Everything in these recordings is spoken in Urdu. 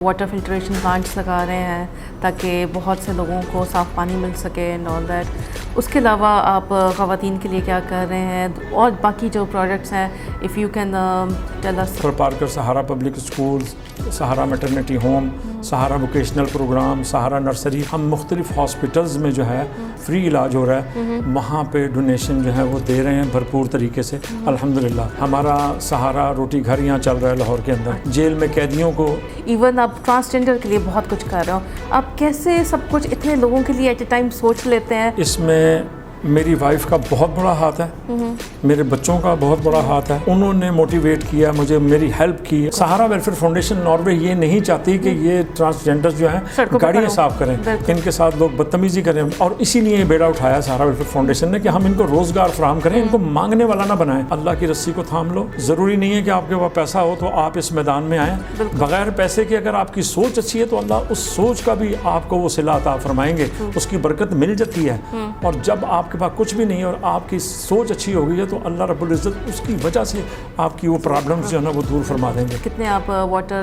واٹر فلٹریشن پلانٹس لگا رہے ہیں تاکہ بہت سے لوگوں کو صاف پانی مل سکے اینڈ آل دیٹ. اس کے علاوہ آپ خواتین کے لیے کیا کر رہے ہیں اور باقی جو پروجیکٹس ہیں if you can tell us. Parker Sahara public schools, Sahara maternity home, Sahara vocational program, Sahara nursery, ہم مختلف ہاسپٹلز میں جو ہے فری علاج ہو رہا ہے، وہاں پہ ڈونیشن جو ہے وہ دے رہے ہیں بھرپور طریقے سے الحمدللہ. ہمارا سہارا روٹی گھر یہاں چل رہا ہے لاہور کے اندر. جیل میں قیدیوں کو ایون آپ ٹرانسجینڈر کے لیے بہت کچھ کر رہے ہو، آپ کیسے سب کچھ اتنے لوگوں کے لیے ایٹ اے ٹائم سوچ لیتے ہیں؟ اس میں میری وائف کا بہت بڑا ہاتھ ہے، میرے بچوں کا بہت بڑا ہاتھ ہے. انہوں نے موٹیویٹ کیا مجھے، میری ہیلپ کی. سہارا ویلفیئر فاؤنڈیشن ناروے یہ نہیں چاہتی کہ یہ ٹرانسجینڈر جو ہیں گاڑیاں صاف کریں، ان کے ساتھ لوگ بدتمیزی کریں، اور اسی لیے یہ بیڑا اٹھایا سہارا ویلفیئر فاؤنڈیشن نے کہ ہم ان کو روزگار فراہم کریں، ان کو مانگنے والا نہ بنائیں. اللہ کی رسی کو تھام لو. ضروری نہیں ہے کہ آپ کے پاس پیسہ ہو تو آپ اس میدان میں آئیں. بغیر پیسے کے اگر آپ کی سوچ اچھی ہے تو اللہ اس سوچ کا بھی آپ کو وہ صلہ عطا فرمائیں گے، اس کی برکت مل جاتی ہے. اور جب آپ کے پاس کچھ بھی نہیں اور آپ کی سوچ اچھی ہو گئی ہے تو اللہ رب العزت اس کی وجہ سے آپ کی وہ پرابلمز جو ہے نا وہ دور فرما دیں گے. کتنے آپ واٹر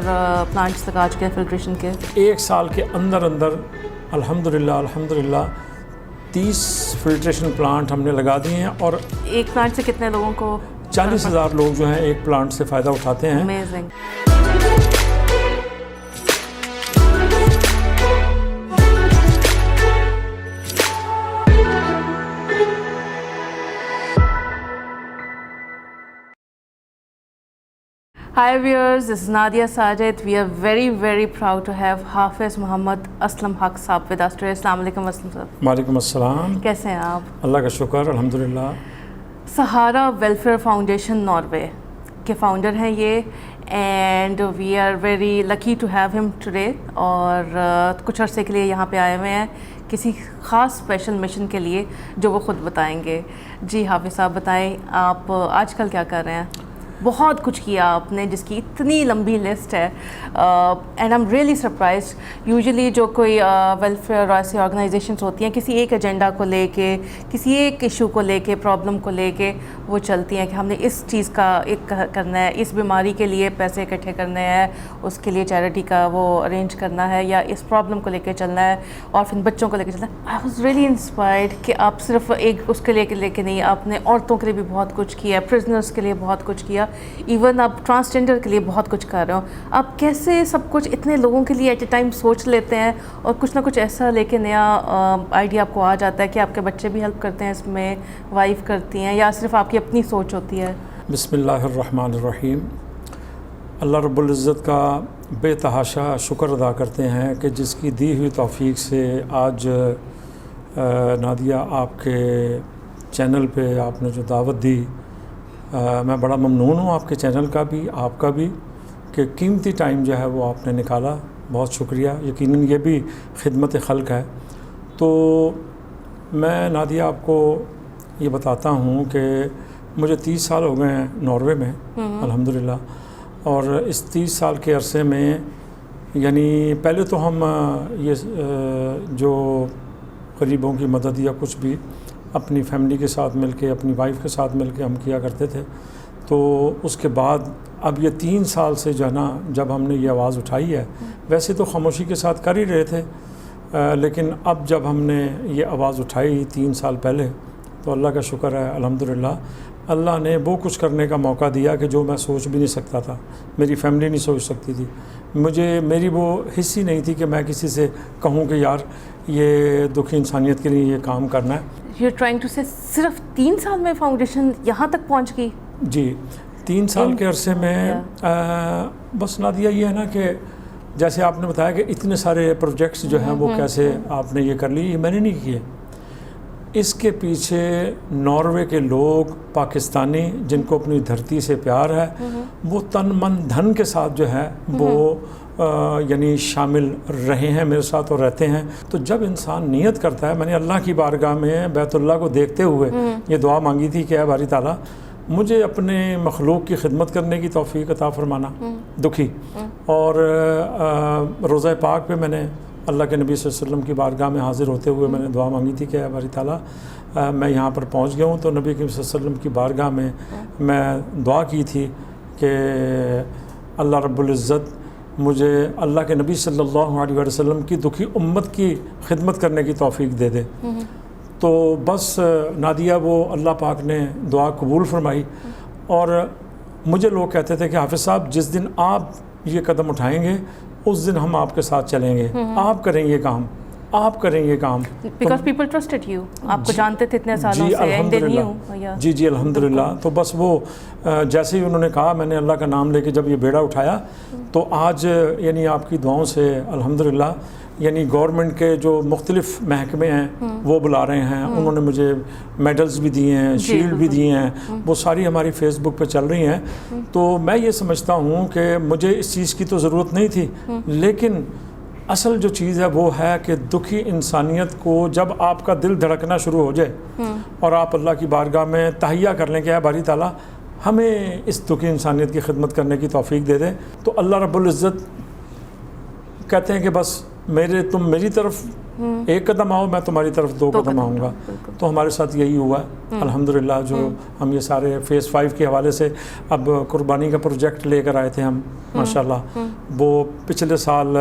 پلانٹس لگا چکے ہیں فلٹریشن کے؟ 1 سال کے اندر الحمدللہ 30 فلٹریشن پلانٹ ہم نے لگا دیے ہیں، اور ایک پلانٹ سے کتنے لوگوں کو؟ 40,000 لوگ جو ہیں ایک پلانٹ سے فائدہ اٹھاتے ہیں. Amazing. Hi viewers, this is Nadia Sajid. We are very proud to have Hafiz Muhammad Aslam Haq صاحب with us today. السلام علیکم اسلم صاحب. وعلیکم السلام. کیسے ہیں آپ؟ اللہ کا شکر الحمدللہ. سہارا ویلفیئر فاؤنڈیشن ناروے کے فاؤنڈر ہیں یہ، and we are very lucky to have ہم ٹوڈے. اور کچھ عرصے کے لیے یہاں پہ آئے ہوئے ہیں کسی خاص اسپیشل مشن کے لیے جو وہ خود بتائیں گے. جی حافظ صاحب بتائیں، آپ آج کل کیا کر رہے ہیں؟ بہت کچھ کیا آپ نے جس کی اتنی لمبی لسٹ ہے، and I am really surprised. Usually جو کوئی ویلفیئر ایسی آرگنائزیشنس ہوتی ہیں کسی ایک ایجنڈا کو لے کے، کسی ایک ایشو کو لے کے، پرابلم کو لے کے وہ چلتی ہیں کہ ہم نے اس چیز کا ایک کرنا ہے، اس بیماری کے لیے پیسے اکٹھے کرنے ہیں، اس کے لیے چیریٹی کا وہ ارینج کرنا ہے، یا اس پرابلم کو لے کے چلنا ہے، اور پھر بچوں کو لے کے چلنا ہے. آئی واز ریئلی انسپائرڈ کہ آپ صرف ایک اس کے لے کے نہیں، آپ نے عورتوں کے لیے بھی بہت کچھ کیا، پرزنرس کے لیے بہت کچھ کیا، ایون آپ ٹرانسجینڈر کے لیے بہت کچھ کر رہے ہو. آپ کیسے سب کچھ اتنے لوگوں کے لیے ایٹ اے ٹائم سوچ لیتے ہیں اور کچھ نہ کچھ ایسا لے کے نیا آئیڈیا آپ کو آ جاتا ہے کہ آپ کے بچے بھی ہیلپ کرتے ہیں اس میں، وائف کرتی ہیں، یا صرف آپ کی اپنی سوچ ہوتی ہے؟ بسم اللہ الرحمن الرحیم. اللہ رب العزت کا بے تحاشا شکر ادا کرتے ہیں کہ جس کی دی ہوئی توفیق سے آج نادیہ آپ کے چینل پہ آپ نے جو دعوت دی، میں بڑا ممنون ہوں آپ کے چینل کا بھی، آپ کا بھی، کہ قیمتی ٹائم جو ہے وہ آپ نے نکالا. بہت شکریہ. یقیناً یہ بھی خدمت خلق ہے. تو میں نادیہ آپ کو یہ بتاتا ہوں کہ مجھے 30 سال ہو گئے ہیں ناروے میں الحمدللہ. اور اس 30 سال کے عرصے میں یعنی پہلے تو ہم یہ جو غریبوں کی مدد یا کچھ بھی اپنی فیملی کے ساتھ مل کے، اپنی وائف کے ساتھ مل کے ہم کیا کرتے تھے. تو اس کے بعد اب یہ 3 سال سے جو ہے نا جب ہم نے یہ آواز اٹھائی ہے، ویسے تو خاموشی کے ساتھ کر ہی رہے تھے، لیکن اب جب ہم نے یہ آواز اٹھائی 3 سال پہلے، تو اللہ کا شکر ہے الحمدللہ اللہ نے وہ کچھ کرنے کا موقع دیا کہ جو میں سوچ بھی نہیں سکتا تھا، میری فیملی نہیں سوچ سکتی تھی. میری وہ حص ہی نہیں تھی کہ میں کسی سے کہوں کہ یار یہ دکھی انسانیت کے لیے یہ کام کرنا ہے. یو ٹرائنگ ٹو سے صرف 3 سال میں فاؤنڈیشن یہاں تک پہنچ گئی؟ جی 3 سال کے عرصے میں بس نادیہ یہ ہے نا کہ جیسے آپ نے بتایا کہ اتنے سارے پروجیکٹس جو ہیں وہ کیسے آپ نے یہ کر لی، یہ میں نے نہیں کیے. اس کے پیچھے ناروے کے لوگ، پاکستانی جن کو اپنی دھرتی سے پیار ہے، وہ تن من دھن کے ساتھ جو ہے وہ یعنی شامل رہے ہیں میرے ساتھ اور رہتے ہیں. تو جب انسان نیت کرتا ہے، میں نے اللہ کی بارگاہ میں بیت اللہ کو دیکھتے ہوئے یہ دعا مانگی تھی کہ اے باری تعالیٰ مجھے اپنے مخلوق کی خدمت کرنے کی توفیق عطا فرمانا دکھی. اور روضہ پاک پہ میں نے اللہ کے نبی صلی اللہ علیہ وسلم کی بارگاہ میں حاضر ہوتے ہوئے میں نے دعا مانگی تھی کہ اے باری تعالیٰ میں یہاں پر پہنچ گیا ہوں. تو نبی کریم صلی اللہ علیہ وسلم کی بارگاہ میں میں دعا کی تھی کہ اللہ رب العزت مجھے اللہ کے نبی صلی اللہ علیہ وسلم کی دکھی امت کی خدمت کرنے کی توفیق دے دے. تو بس نادیہ وہ اللہ پاک نے دعا قبول فرمائی. اور مجھے لوگ کہتے تھے کہ حافظ صاحب جس دن آپ یہ قدم اٹھائیں گے اس دن ہم آپ کے ساتھ چلیں گے, آپ کریں یہ کام, آپ کریں یہ کام. Because people trusted you. آپ کو جانتے تھے اتنے سالوں سے. الحمدللہ. جی الحمدللہ. تو بس وہ جیسے ہی انہوں نے کہا, میں نے اللہ کا نام لے کے جب یہ بیڑا اٹھایا تو آج یعنی آپ کی دعاؤں سے الحمدللہ یعنی گورنمنٹ کے جو مختلف محکمے ہیں وہ بلا رہے ہیں. انہوں نے مجھے میڈلز بھی دیے ہیں, شیلڈ بھی دیے ہیں, وہ ساری ہماری فیس بک پہ چل رہی ہیں. تو میں یہ سمجھتا ہوں کہ مجھے اس چیز کی تو ضرورت نہیں تھی, لیکن اصل جو چیز ہے وہ ہے کہ دکھی انسانیت کو جب آپ کا دل دھڑکنا شروع ہو جائے اور آپ اللہ کی بارگاہ میں تہیہ کر لیں کہ اے باری تعالیٰ ہمیں اس دکھی انسانیت کی خدمت کرنے کی توفیق دے دے, تو اللہ رب العزت کہتے ہیں کہ بس تم میری طرف ایک قدم آؤ, میں تمہاری طرف 2 قدم آؤں گا. تو ہمارے ساتھ یہی ہوا ہے الحمدللہ. جو ہم یہ سارے فیز 5 کے حوالے سے اب قربانی کا پروجیکٹ لے کر آئے تھے ہم ماشاءاللہ. وہ پچھلے سال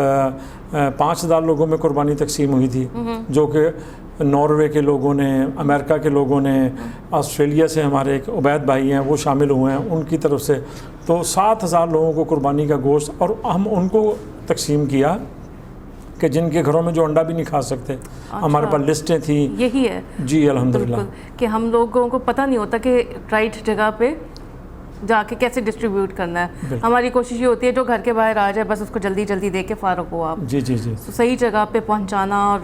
5000 لوگوں میں قربانی تقسیم ہوئی تھی, جو کہ ناروے کے لوگوں نے, امریکہ کے لوگوں نے, آسٹریلیا سے ہمارے ایک عبید بھائی ہیں وہ شامل ہوئے ہیں ان کی طرف سے. تو 7000 لوگوں کو قربانی کا گوشت, اور ہم ان کو تقسیم کیا کہ جن کے گھروں میں جو انڈا بھی نہیں کھا سکتے. ہمارے پاس لسٹیں تھیں. یہی ہے جی الحمدللہ کہ ہم لوگوں کو پتہ نہیں ہوتا کہ رائٹ جگہ پہ جا کے کیسے ڈسٹریبیوٹ کرنا ہے. ہماری کوشش یہ ہوتی ہے جو گھر کے باہر آ جائے بس اس کو جلدی جلدی دے کے فارغ ہو آپ. جی جی جی صحیح جگہ پہ پہنچانا اور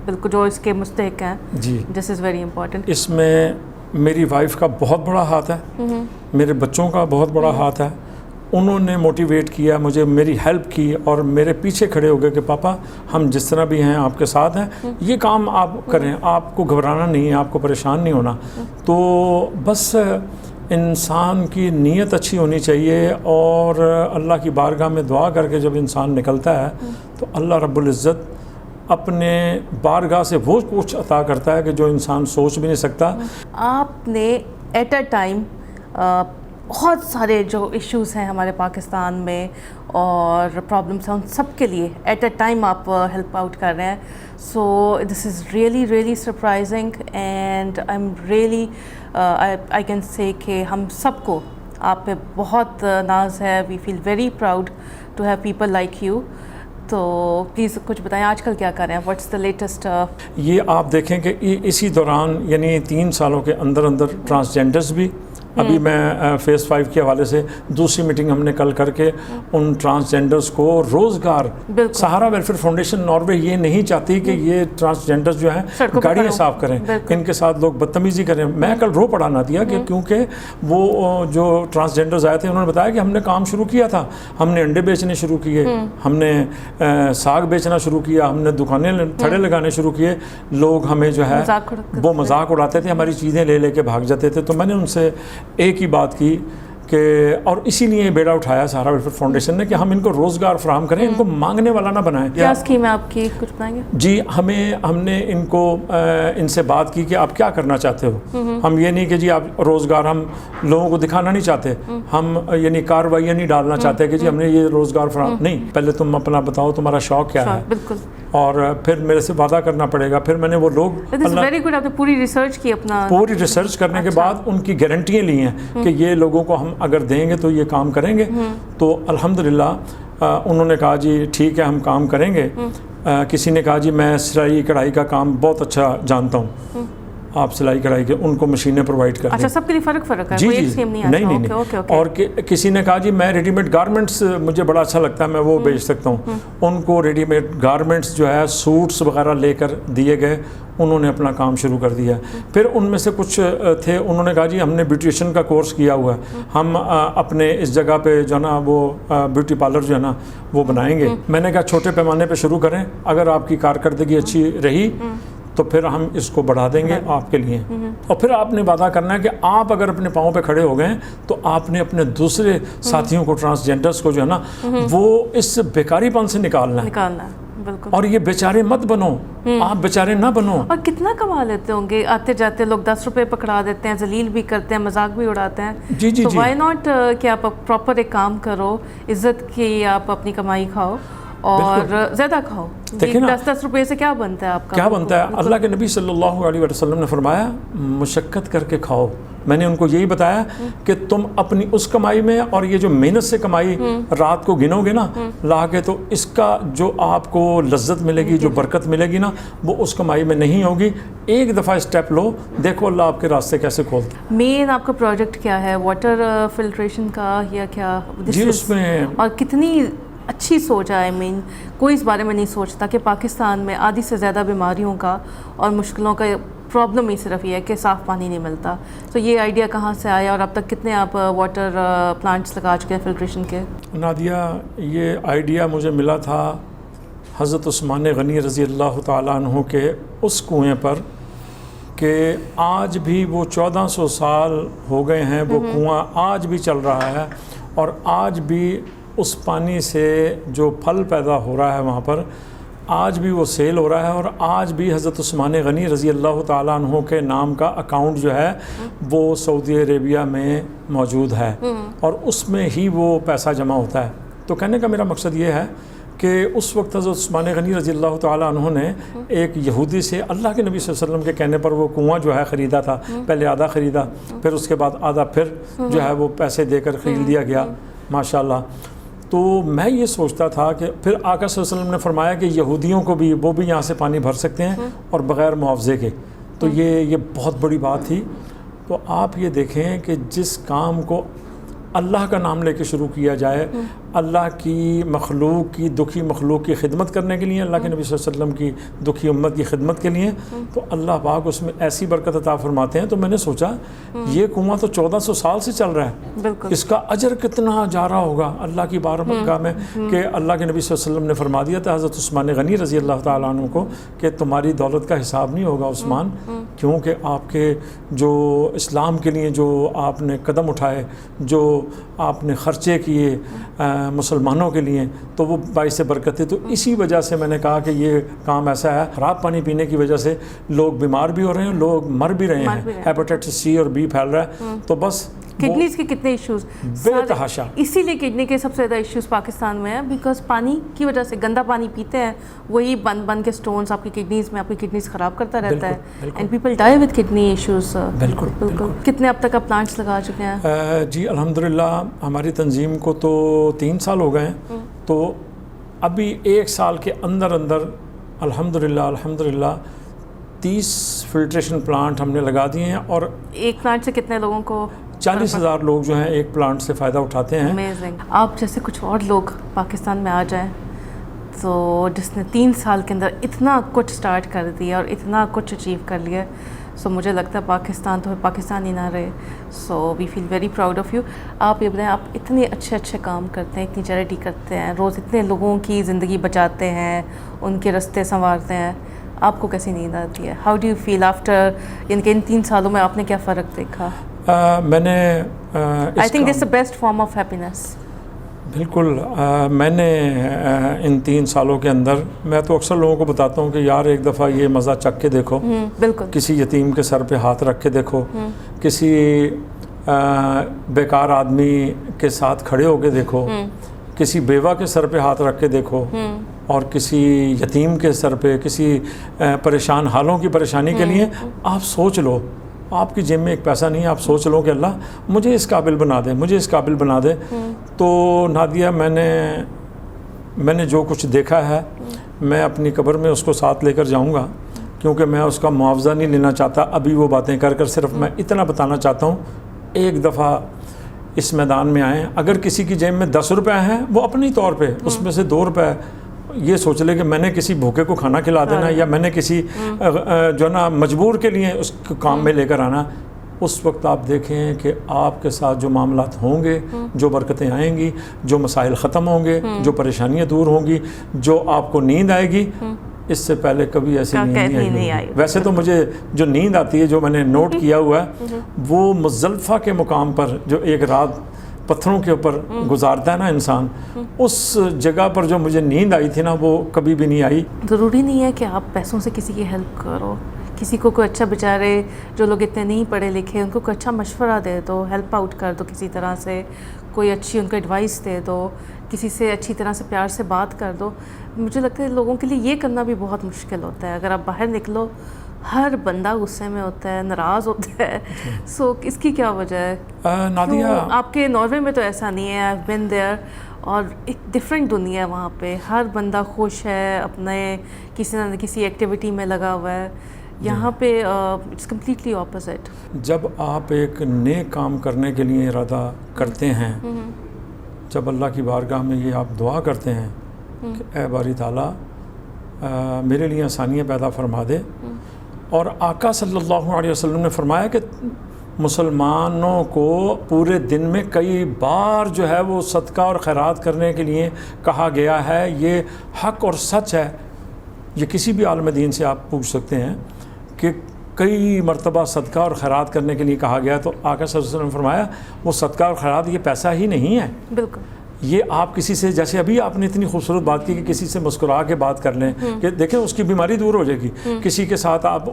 بالکل جو اس کے مستحق ہیں. جی دس از ویری امپورٹنٹ. اس میں میری وائف کا بہت بڑا ہاتھ ہے, میرے بچوں کا بہت بڑا ہاتھ ہے. انہوں نے موٹیویٹ کیا مجھے, میری ہیلپ کی اور میرے پیچھے کھڑے ہو گئے کہ پاپا ہم جس طرح بھی ہیں آپ کے ساتھ ہیں, یہ کام آپ کریں, آپ کو گھبرانا نہیں ہے, آپ کو پریشان نہیں ہونا. تو بس انسان کی نیت اچھی ہونی چاہیے, اور اللہ کی بارگاہ میں دعا کر کے جب انسان نکلتا ہے تو اللہ رب العزت اپنے بارگاہ سے وہ کچھ عطا کرتا ہے کہ جو انسان سوچ بھی نہیں سکتا. آپ نے ایٹ اے ٹائم بہت سارے جو ایشوز ہیں ہمارے پاکستان میں اور پرابلمس ہیں ان سب کے لیے ایٹ اے ٹائم آپ ہیلپ آؤٹ کر رہے ہیں. So this is really surprising and I am really I can say کہ ہم سب کو آپ پہ بہت ناز ہے. We feel very proud to have people like you. تو پلیز کچھ بتائیں آج کل کیا کر رہے ہیں, واٹس دا لیٹسٹ. یہ آپ دیکھیں کہ اسی دوران یعنی 3 سالوں کے اندر ٹرانسجینڈرز بھی, ابھی میں فیز 5 کے حوالے سے دوسری میٹنگ ہم نے کل کر کے ان ٹرانسجینڈرز کو روزگار, سہارا ویلفیئر فاؤنڈیشن ناروے یہ نہیں چاہتی کہ یہ ٹرانسجینڈرز جو ہیں گاڑیاں صاف کریں, ان کے ساتھ لوگ بدتمیزی کریں. میں کل رو پڑا نہ دیا کہ کیونکہ وہ جو ٹرانسجینڈرز آئے تھے انہوں نے بتایا کہ ہم نے کام شروع کیا تھا, ہم نے انڈے بیچنے شروع کیے, ہم نے ساگ بیچنا شروع کیا, ہم نے دکانیں تھڑے لگانے شروع کیے. لوگ ہمیں جو ہے وہ مذاق اڑاتے تھے, ہماری چیزیں لے کے بھاگ جاتے تھے. تو میں نے ان سے ایک ہی بات کی کہ, اور اسی لیے بیڑا اٹھایا سہارا ویلفیئر فاؤنڈیشن نے کہ ہم ان کو روزگار فراہم کریں, ان کو مانگنے والا نہ بنائیں. کیا اسکیم ہے آپ کی, کچھ بتائیں گے؟ جی ہم نے ان سے بات کی کہ آپ کیا کرنا چاہتے ہو. ہم یہ نہیں کہ جی آپ روزگار, ہم لوگوں کو دکھانا نہیں چاہتے, ہم یعنی کارروائیاں نہیں ڈالنا چاہتے کہ جی ہم نے یہ روزگار فراہم نہیں. پہلے تم اپنا بتاؤ تمہارا شوق کیا ہے, بالکل, اور پھر میرے سے وعدہ کرنا پڑے گا. پھر میں نے وہ لوگ ویری گڈ, آپ نے پوری ریسرچ کی, اپنا پوری ریسرچ کرنے کے بعد ان کی گارنٹیاں لی ہیں کہ یہ لوگوں کو ہم اگر دیں گے تو یہ کام کریں گے. تو الحمدللہ انہوں نے کہا جی ٹھیک ہے ہم کام کریں گے. کسی نے کہا جی میں سلائی کڑھائی کا کام بہت اچھا جانتا ہوں, آپ سلائی کڑھائی کے ان کو مشینیں پرووائڈ کر دیں. اچھا, سب کے لیے فرق ہے, جی جی نہیں. اور کسی نے کہا جی میں ریڈی میڈ گارمنٹس مجھے بڑا اچھا لگتا ہے, میں وہ بیچ سکتا ہوں. ان کو ریڈی میڈ گارمنٹس جو ہے سوٹس وغیرہ لے کر دیے گئے, انہوں نے اپنا کام شروع کر دیا. پھر ان میں سے کچھ تھے, انہوں نے کہا جی ہم نے بیوٹیشین کا کورس کیا ہوا ہے, ہم اپنے اس جگہ پہ جو ہے نا وہ بیوٹی پارلر جو ہے نا وہ بنائیں گے. میں نے کہا چھوٹے پیمانے پہ شروع کریں, اگر آپ کی کارکردگی اچھی رہی تو پھر ہم اس کو بڑھا دیں گے آپ کے لیے. اور پھر آپ نے وعدہ کرنا ہے کہ آپ اگر اپنے پاؤں پہ کھڑے ہو گئے تو آپ نے اپنے دوسرے ساتھیوں کو, ٹرانسجینڈرز کو جو ہے نا وہ اس بیکاری پن سے نکالنا ہے. بالکل. اور یہ بیچارے مت بنو, آپ بیچارے نہ بنو. اور کتنا کما لیتے ہوں گے, آتے جاتے لوگ 10 روپے پکڑا دیتے ہیں, ذلیل بھی کرتے ہیں, مذاق بھی اڑاتے ہیں. جی جی تو جی, وائی ناٹ کہ آپ پراپر ایک کام کرو, عزت کی آپ اپنی کمائی کھاؤ اور زیادہ کھاؤ. 10 روپے سے کیا بنتا ہے آپ کا؟ کیا بنتا ہے؟ اللہ کے نبی صلی اللہ علیہ وسلم نے فرمایا مشقت کر کے کھاؤ. میں نے ان کو یہی بتایا کہ تم اپنی اس کمائی میں اور یہ جو محنت سے کمائی رات کو گنو گے نا لا کے, تو اس کا جو آپ کو لذت ملے گی, جو برکت ملے گی نا, وہ اس کمائی میں نہیں ہوگی. ایک دفعہ اسٹیپ لو, دیکھو اللہ آپ کے راستے کیسے کھولتا ہے. مین آپ کا پروجیکٹ کیا ہے, واٹر فلٹریشن کا یا کیا؟ جی اس میں اور کتنی اچھی سوچ ہے. آئی مین کوئی اس بارے میں نہیں سوچتا کہ پاکستان میں آدھی سے زیادہ بیماریوں کا اور مشکلوں کا پرابلم ہی صرف یہ ہے کہ صاف پانی نہیں ملتا. تو یہ آئیڈیا کہاں سے آیا, اور اب تک کتنے آپ واٹر پلانٹس لگا چکے ہیں فلٹریشن کے؟ نادیہ, یہ آئیڈیا مجھے ملا تھا حضرت عثمان غنی رضی اللہ تعالیٰ عنہ کے اس کنویں پر کہ آج بھی وہ 1400 سال ہو گئے ہیں, وہ کنواں آج بھی چل رہا ہے, اور آج بھی اس پانی سے جو پھل پیدا ہو رہا ہے وہاں پر آج بھی وہ سیل ہو رہا ہے, اور آج بھی حضرت عثمان غنی رضی اللہ تعالیٰ عنہ کے نام کا اکاؤنٹ جو ہے وہ سعودی عربیہ میں موجود ہے, اور اس میں ہی وہ پیسہ جمع ہوتا ہے. تو کہنے کا میرا مقصد یہ ہے کہ اس وقت حضرت عثمان غنی رضی اللہ تعالیٰ عنہ نے ایک یہودی سے اللہ کے نبی صلی اللہ علیہ وسلم کے کہنے پر وہ کنواں جو ہے خریدا تھا. پہلے آدھا خریدا, پھر اس کے بعد آدھا پھر جو ہے وہ پیسے دے کر خرید لیا گیا, ماشاءاللہ. تو میں یہ سوچتا تھا کہ پھر آقا صلی اللہ علیہ وسلم نے فرمایا کہ یہودیوں کو بھی وہ بھی یہاں سے پانی بھر سکتے ہیں اور بغیر معاوضے کے. تو یہ بہت بڑی بات تھی. تو آپ یہ دیکھیں کہ جس کام کو اللہ کا نام لے کے شروع کیا جائے, اللہ کی مخلوق کی دکھی مخلوق کی خدمت کرنے کے لیے, اللہ کے نبی صلی اللہ علیہ وسلم کی دکھی امت کی خدمت کے لیے, تو اللہ پاک اس میں ایسی برکت عطا فرماتے ہیں. تو میں نے سوچا یہ کنواں تو 1400 سال سے چل رہا ہے, اس کا اجر کتنا جا رہا ہوگا اللہ کی بارگاہ میں, کہ اللہ کے نبی صلی اللہ علیہ وسلم نے فرما دیا تھا حضرت عثمان غنی رضی اللہ تعالیٰ عنہ کو کہ تمہاری دولت کا حساب نہیں ہوگا عثمان, کیونکہ آپ کے جو اسلام کے لیے جو آپ نے قدم اٹھائے, جو آپ نے خرچے کیے مسلمانوں کے لیے, تو وہ باعث برکت ہے. تو اسی وجہ سے میں نے کہا کہ یہ کام ایسا ہے, خراب پانی پینے کی وجہ سے لوگ بیمار بھی ہو رہے ہیں, لوگ مر بھی رہے ہیں, ہیپاٹائٹس سی اور بی پھیل رہا ہے. تو بس کڈنیز کے کتنے ایشوز بے تحاشا, اسی لیے کڈنی کے سب سے زیادہ ایشوز پاکستان میں ہیں, بیکاز پانی کی وجہ سے گندا پانی پیتے ہیں, وہی بن کے سٹونز آپ کی کڈنیز میں, آپ کی کڈنیز خراب کرتا رہتا ہے, and people dye with kidney issues. بالکل. کتنے اب تک آپ پلانٹس لگا چکے ہیں؟ جی الحمدللہ ہماری تنظیم کو تو 3 سال ہو گئے ہیں. تو ابھی 1 سال کے اندر الحمدللہ 30 فلٹریشن پلانٹ ہم نے لگا دیے ہیں, اور ایک پلانٹ سے کتنے لوگوں کو 40,000 لوگ جو ہیں ایک پلانٹ سے فائدہ اٹھاتے ہیں. امیزنگ. آپ جیسے کچھ اور لوگ پاکستان میں آ جائیں, تو جس نے 3 سال کے اندر اتنا کچھ سٹارٹ کر دیا اور اتنا کچھ اچیو کر لیا, سو مجھے لگتا ہے پاکستان تو پاکستان ہی نہ رہے. So we feel very proud of you. آپ یہ بتائیں, آپ اتنے اچھے کام کرتے ہیں, اتنی چیریٹی کرتے ہیں, روز اتنے لوگوں کی زندگی بچاتے ہیں, ان کے راستے سنوارتے ہیں, آپ کو کیسی نیند آتی ہے؟ How do you feel after, یعنی کہ ان 3 سالوں میں آپ نے کیا فرق دیکھا؟ میں نے I think this the best form of happiness. بالکل. میں نے ان 3 سالوں کے اندر, میں تو اکثر لوگوں کو بتاتا ہوں کہ یار ایک دفعہ یہ مزہ چکھ کے دیکھو, بالکل, کسی یتیم کے سر پہ ہاتھ رکھ کے دیکھو, کسی بیکار آدمی کے ساتھ کھڑے ہو کے دیکھو, کسی بیوہ کے سر پہ ہاتھ رکھ کے دیکھو, اور کسی یتیم کے سر پہ, کسی پریشان حالوں کی پریشانی کے لیے آپ سوچ لو. آپ کی جیب میں ایک پیسہ نہیں ہے, آپ سوچ لو کہ اللہ مجھے اس قابل بنا دے, مجھے اس قابل بنا دے. تو نادیہ میں نے جو کچھ دیکھا ہے, میں اپنی قبر میں اس کو ساتھ لے کر جاؤں گا, کیونکہ میں اس کا معاوضہ نہیں لینا چاہتا ابھی وہ باتیں کر. صرف میں اتنا بتانا چاہتا ہوں, ایک دفعہ اس میدان میں آئیں, اگر کسی کی جیب میں 10 روپے ہیں, وہ اپنی طور پہ اس میں سے 2 روپے یہ سوچ لے کہ میں نے کسی بھوکے کو کھانا کھلا دینا, یا میں نے کسی جو نا مجبور کے لیے اس کام میں لے کر آنا. اس وقت آپ دیکھیں کہ آپ کے ساتھ جو معاملات ہوں گے, جو برکتیں آئیں گی, جو مسائل ختم ہوں گے, جو پریشانیاں دور ہوں گی, جو آپ کو نیند آئے گی, اس سے پہلے کبھی ایسی نیند نہیں آئی. ویسے تو مجھے جو نیند آتی ہے, جو میں نے نوٹ کیا ہوا ہے, وہ مزدلفہ کے مقام پر جو ایک رات پتھروں کے اوپر گزارتا ہے نا انسان، اس جگہ پر جو مجھے نیند آئی تھی نا وہ کبھی بھی نہیں آئی۔ ضروری نہیں ہے کہ آپ پیسوں سے کسی کی ہیلپ کرو، کسی کو کوئی اچھا بیچارے جو لوگ اتنے نہیں پڑھے لکھے ان کو کوئی اچھا مشورہ دے دو، ہیلپ آؤٹ کر دو کسی طرح سے، کوئی اچھی ان کو ایڈوائس دے دو، کسی سے اچھی طرح سے پیار سے بات کر دو۔ مجھے لگتا ہے لوگوں کے لیے یہ کرنا بھی بہت مشکل ہوتا ہے۔ اگر آپ باہر نکلو ہر بندہ غصے میں ہوتا ہے، ناراض ہوتا ہے، سو اس کی کیا وجہ ہے؟ نادیہ، آپ کے ناروے میں تو ایسا نہیں ہے، I've been there، اور ایک ڈفرینٹ دنیا ہے وہاں پہ، ہر بندہ خوش ہے، اپنے کسی نہ کسی ایکٹیویٹی میں لگا ہوا ہے۔ یہاں پہ اٹس کمپلیٹلی اپوزٹ۔ جب آپ ایک نیک کام کرنے کے لیے ارادہ کرتے ہیں، جب اللہ کی بارگاہ میں یہ آپ دعا کرتے ہیں کہ اے باری تعالیٰ میرے لیے آسانیاں پیدا فرما دے، اور آقا صلی اللہ علیہ وسلم نے فرمایا کہ مسلمانوں کو پورے دن میں کئی بار جو ہے وہ صدقہ اور خیرات کرنے کے لیے کہا گیا ہے، یہ حق اور سچ ہے۔ یہ کسی بھی عالم دین سے آپ پوچھ سکتے ہیں کہ کئی مرتبہ صدقہ اور خیرات کرنے کے لیے کہا گیا، تو آقا صلی اللہ علیہ وسلم نے فرمایا وہ صدقہ اور خیرات یہ پیسہ ہی نہیں ہے۔ بالکل، یہ آپ کسی سے، جیسے ابھی آپ نے اتنی خوبصورت بات کی کہ کسی سے مسکرا کے بات کر لیں کہ دیکھیں اس کی بیماری دور ہو جائے گی، کسی کے ساتھ آپ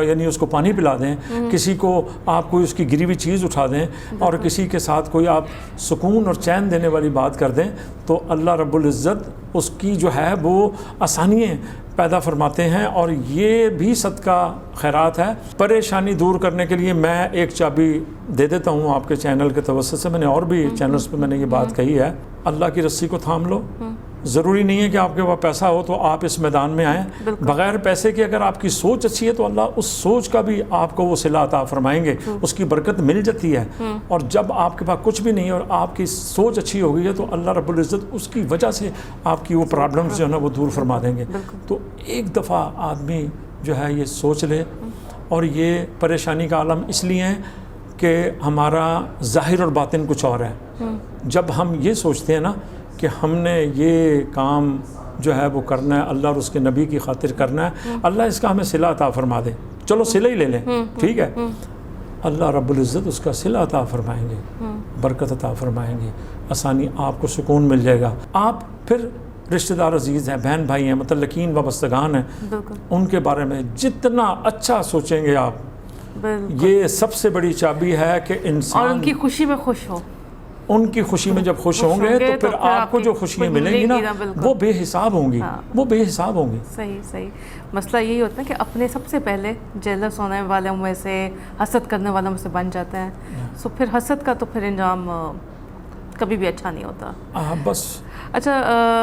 یعنی اس کو پانی پلا دیں، کسی کو آپ کوئی اس کی گری ہوئی چیز اٹھا دیں، اور کسی کے ساتھ کوئی آپ سکون اور چین دینے والی بات کر دیں، تو اللہ رب العزت اس کی جو ہے وہ آسانیاں پیدا فرماتے ہیں، اور یہ بھی صدقہ خیرات ہے۔ پریشانی دور کرنے کے لیے میں ایک چابی دے دیتا ہوں آپ کے چینل کے توسط سے، میں نے اور بھی چینلز پہ میں نے یہ بات کہی ہے، اللہ کی رسی کو تھام لو۔ ضروری نہیں ہے کہ آپ کے پاس پیسہ ہو تو آپ اس میدان میں آئیں، بغیر پیسے کے اگر آپ کی سوچ اچھی ہے تو اللہ اس سوچ کا بھی آپ کو وہ صلہ عطا فرمائیں گے، اس کی برکت مل جاتی ہے۔ اور جب آپ کے پاس کچھ بھی نہیں ہے اور آپ کی سوچ اچھی ہو گئی ہے تو اللہ رب العزت اس کی وجہ سے آپ کی وہ پرابلمز جو ہے نا وہ دور فرما دیں گے۔ تو ایک دفعہ آدمی جو ہے یہ سوچ لے، اور یہ پریشانی کا عالم اس لیے ہے کہ ہمارا ظاہر اور باطن کچھ اور ہے۔ جب ہم یہ سوچتے ہیں نا کہ ہم نے یہ کام جو ہے وہ کرنا ہے، اللہ اور اس کے نبی کی خاطر کرنا ہے، اللہ اس کا ہمیں صلہ عطا فرما دے، چلو صلہ ہی لے لیں، ٹھیک ہے، اللہ رب العزت اس کا صلہ عطا فرمائیں گے، برکت عطا فرمائیں گے، آسانی، آپ کو سکون مل جائے گا۔ آپ پھر رشتہ دار عزیز ہیں، بہن بھائی ہیں، متعلقین وابستگان ہیں، ان کے بارے میں جتنا اچھا سوچیں گے آپ، یہ سب سے بڑی چابی ہے کہ انسان اور ان کی خوشی میں خوش ہو، ان کی خوشی میں جب خوش ہوں گے تو پھر آپ کو جو خوشیاں ملیں گی نا وہ بے حساب ہوں گی، وہ بے حساب ہوں گی۔ صحیح۔ مسئلہ یہی ہوتا ہے کہ اپنے سب سے پہلے جیلس ہونے والوں میں سے، حسد کرنے والوں میں سے بن جاتے ہیں، سو پھر حسد کا تو پھر انجام کبھی بھی اچھا نہیں ہوتا۔ بس اچھا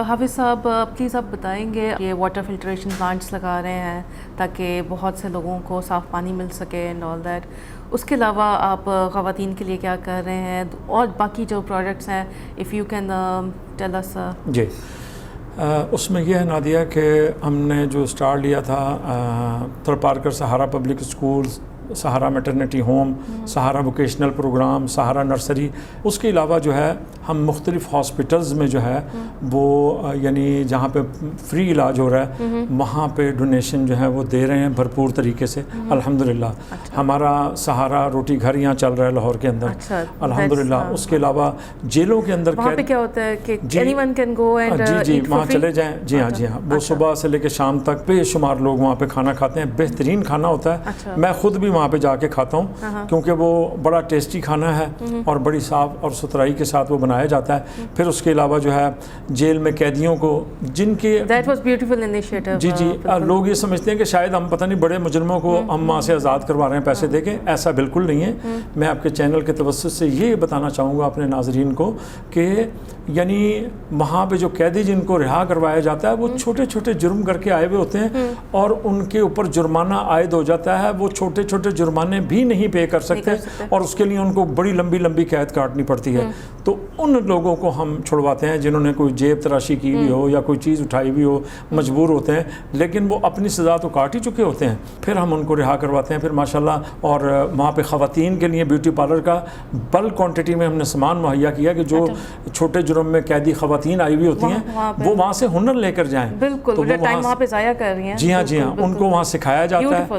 حافظ صاحب، پلیز آپ بتائیں گے، یہ واٹر فلٹریشن پلانٹس لگا رہے ہیں تاکہ بہت سے لوگوں کو صاف پانی مل سکے اینڈ آل دیٹ، اس کے علاوہ آپ خواتین کے لیے کیا کر رہے ہیں، اور باقی جو پروجیکٹس ہیں، if you can tell us. جی، اس میں یہ ہے نادیہ کہ ہم نے جو اسٹارٹ لیا تھا تھر Parker Sahara public schools, Sahara maternity home, Sahara vocational program, Sahara nursery, اس کے علاوہ جو ہے ہم مختلف ہاسپٹلز میں جو ہے وہ یعنی جہاں پہ فری علاج ہو رہا ہے وہاں پہ ڈونیشن جو ہے وہ دے رہے ہیں بھرپور طریقے سے الحمدللہ۔ ہمارا سہارا روٹی گھر یہاں چل رہا ہے لاہور کے اندر الحمدللہ۔ اس کے علاوہ جیلوں کے اندر وہاں پہ کیا ہوتا ہے کہ anyone can go and جی وہاں چلے جائیں، جی ہاں وہ صبح سے لے کے شام تک بے شمار لوگ وہاں پہ کھانا کھاتے ہیں، بہترین کھانا ہوتا ہے، میں خود بھی وہاں پہ جا کے کھاتا ہوں کیونکہ وہ بڑا ٹیسٹی کھانا ہے اور بڑی صاف اور ستھرائی کے ساتھ وہ بنایا جاتا ہے۔ پھر اس کے علاوہ جو ہے جیل میں قیدیوں کو جن کے دیٹ واز بیوٹیفل انیشیٹو، جی لوگ یہ سمجھتے ہیں کہ شاید ہم پتہ نہیں بڑے مجرموں کو ہم وہاں سے آزاد کروا رہے ہیں پیسے دے کے، ایسا بالکل نہیں ہے۔ میں آپ کے چینل کے توسط سے یہ بتانا چاہوں گا اپنے ناظرین کو کہ یعنی وہاں پہ جو قیدی جن کو رہا کروایا جاتا ہے وہ چھوٹے چھوٹے جرم کر کے آئے ہوئے ہوتے ہیں اور ان کے اوپر جرمانہ عائد ہو جاتا ہے، وہ چھوٹے چھوٹے جرمانے بھی نہیں پے کر سکتے اور اس کے لیے ان کو بڑی لمبی لمبی قید کاٹنی پڑتی ہے۔ تو ان لوگوں کو ہم چھڑواتے ہیں جنہوں نے کوئی جیب تراشی کی ہوئی ہو یا کوئی چیز اٹھائی ہوئی ہو، مجبور ہوتے ہیں لیکن وہ اپنی سزا تو کاٹ ہی چکے ہوتے ہیں، پھر ہم ان کو رہا کرواتے ہیں۔ پھر ماشاءاللہ اور وہاں پہ خواتین کے لیے بیوٹی پارلر کا بلک کوانٹٹی میں ہم نے سامان مہیا کیا کہ جو چھوٹے جرم میں قیدی خواتین آئی ہوئی ہوتی ہیں وہ وہاں سے ہنر لے کر جائیں، بالکل ٹائم وہاں پہ ضائع کر رہی ہیں، جی ہاں ان کو وہاں سکھایا جاتا ہے۔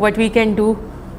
What we can do?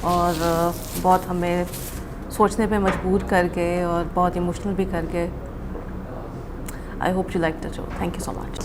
اور بہت ہمیں سوچنے پہ مجبور کر کے اور بہت ایموشنل بھی کر کے. I hope you like the show. Thank you so much.